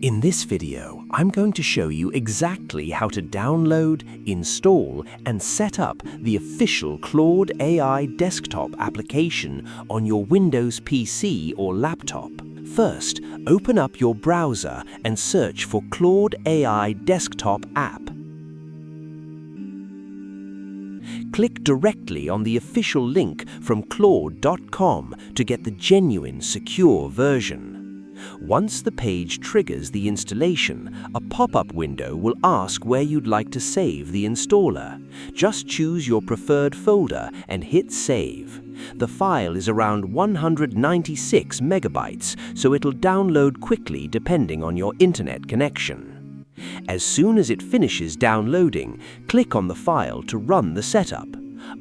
In this video, I'm going to show you exactly how to download, install, and set up the official Claude AI desktop application on your Windows PC or laptop. First, open up your browser and search for Claude AI desktop app. Click directly on the official link from claude.com to get the genuine, secure version. Once the page triggers the installation, a pop-up window will ask where you'd like to save the installer. Just choose your preferred folder and hit Save. The file is around 196 megabytes, so it'll download quickly depending on your internet connection. As soon as it finishes downloading, click on the file to run the setup.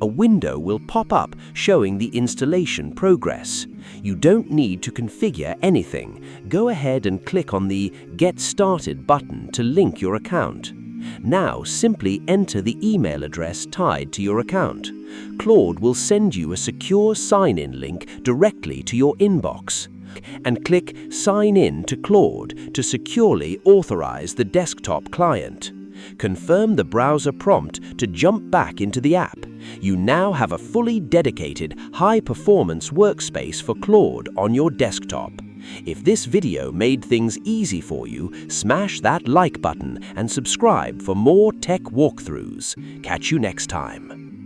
A window will pop up showing the installation progress. You don't need to configure anything. Go ahead and click on the Get Started button to link your account. Now simply enter the email address tied to your account. Claude will send you a secure sign-in link directly to your inbox. And click Sign in to Claude to securely authorize the desktop client. Confirm the browser prompt to jump back into the app. You now have a fully dedicated, high-performance workspace for Claude on your desktop. If this video made things easy for you, smash that like button and subscribe for more tech walkthroughs. Catch you next time.